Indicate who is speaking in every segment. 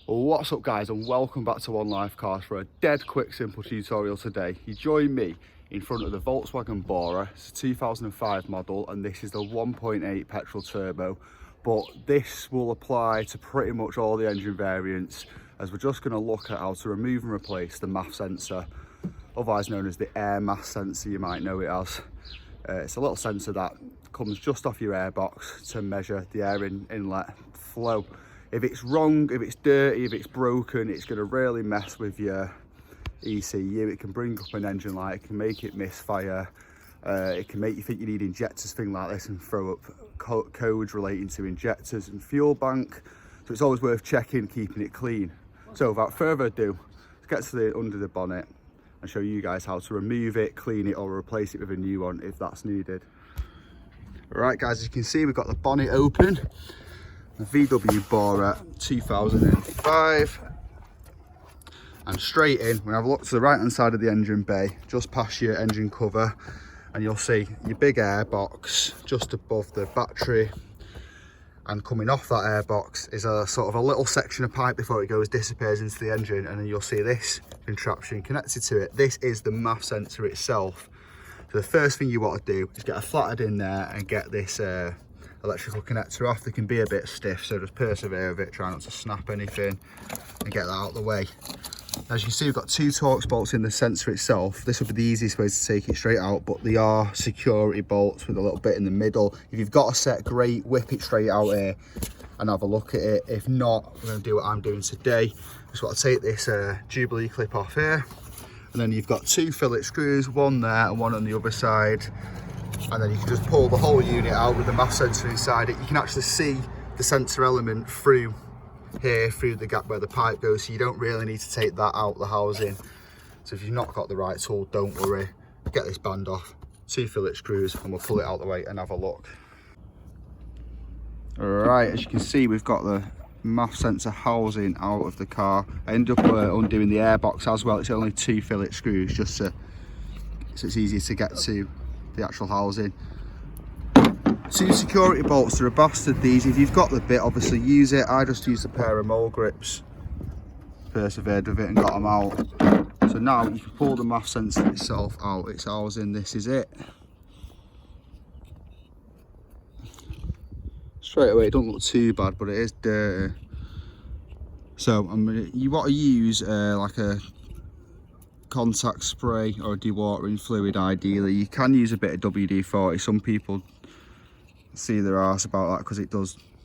Speaker 1: What's up guys, and welcome back to One Life Cars for a dead quick simple tutorial today. You join me in front of the Volkswagen Bora. It's a 2005 model and this is the 1.8 petrol turbo, but this will apply to pretty much all the engine variants, as we're just going to look at how to remove and replace the Maff sensor, otherwise known as the air mass sensor, you might know it as. It's a little sensor that comes just off your airbox to measure the air inlet flow. If it's wrong, if it's dirty, if it's broken, it's going to really mess with your ECU. It can bring up an engine light, it can make it misfire, it can make you think you need injectors, things like this, and throw up codes relating to injectors and fuel bank. So it's always worth checking, keeping it clean. So without further ado, let's get to under the bonnet and show you guys how to remove it, clean it, or replace it with a new one if that's needed. Right guys, as you can see, we've got the bonnet open. The VW Bora 2005, and straight in, we have a look to the right hand side of the engine bay, just past your engine cover, and you'll see your big air box just above the battery, and coming off that air box is a sort of a little section of pipe before it disappears into the engine, and then you'll see this contraption connected to it. This is the Maff sensor itself. So the first thing you want to do is get a flathead in there and get this electrical connector off. They can be a bit stiff, so just persevere with it, try not to snap anything, and get that out of the way. As you can see, we've got two Torx bolts in the sensor itself. This will be the easiest way to take it straight out, but they are security bolts with a little bit in the middle. If you've got a set, great, whip it straight out here and have a look at it. If not, we're going to do what I'm doing today. Just want to take this Jubilee clip off here, and then you've got two fillet screws, one there and one on the other side. And then you can just pull the whole unit out with the Maff sensor inside it. You can actually see the sensor element through here, through the gap where the pipe goes, so you don't really need to take that out the housing. So if you've not got the right tool, don't worry, get this band off, two fillet screws, and we'll pull it out the way and have a look. Alright, as you can see, we've got the Maff sensor housing out of the car. I ended up undoing the airbox as well. It's only two fillet screws, just so it's easier to get to the actual housing. Two security bolts, they're a bastard these. If you've got the bit, obviously use it. I just used a pair of mole grips, persevered with it and got them out. So now you can pull the Maff sensor itself out, its housing. This is it. Straight away, it don't look too bad, but it is dirty. So you want to use like a contact spray or a dewatering fluid. Ideally you can use a bit of WD-40. Some people see their arse about that because it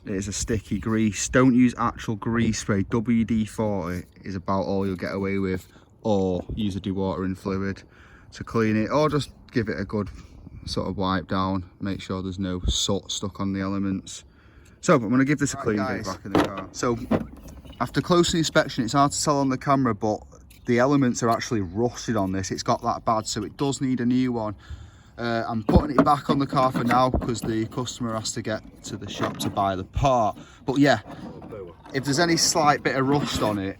Speaker 1: is a sticky grease. Don't use actual grease spray. WD-40 is about all you'll get away with, or use a dewatering fluid to clean it, or just give it a good sort of wipe down, make sure there's no soot stuck on the elements. So I'm going to give this a clean back in the car. So after close inspection, it's hard to tell on the camera, but the elements are actually rusted on this. It's got that bad, so it does need a new one. I'm putting it back on the car for now because the customer has to get to the shop to buy the part. But yeah, if there's any slight bit of rust on it,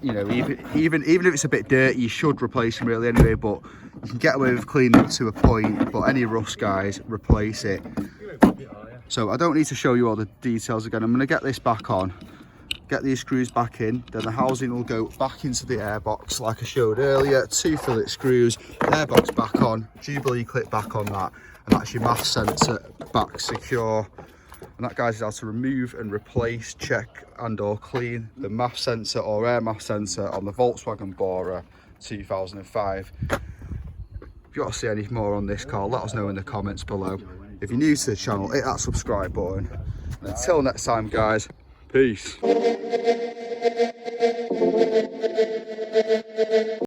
Speaker 1: you know, even if it's a bit dirty, you should replace them really anyway, but you can get away with cleaning it to a point. But any rust, guys, replace it. So I don't need to show you all the details again. I'm going to get this back on, get these screws back in, then the housing will go back into the airbox like I showed earlier. Two fillet screws, airbox back on, Jubilee clip back on that, and that's your Maff sensor back secure. And that, guys, is how to remove and replace, check and or clean the Maff sensor or air Maff sensor on the Volkswagen Bora 2005. If you want to see any more on this car, let us know in the comments below. If you're new to the channel, hit that subscribe button. And until next time, guys, peace.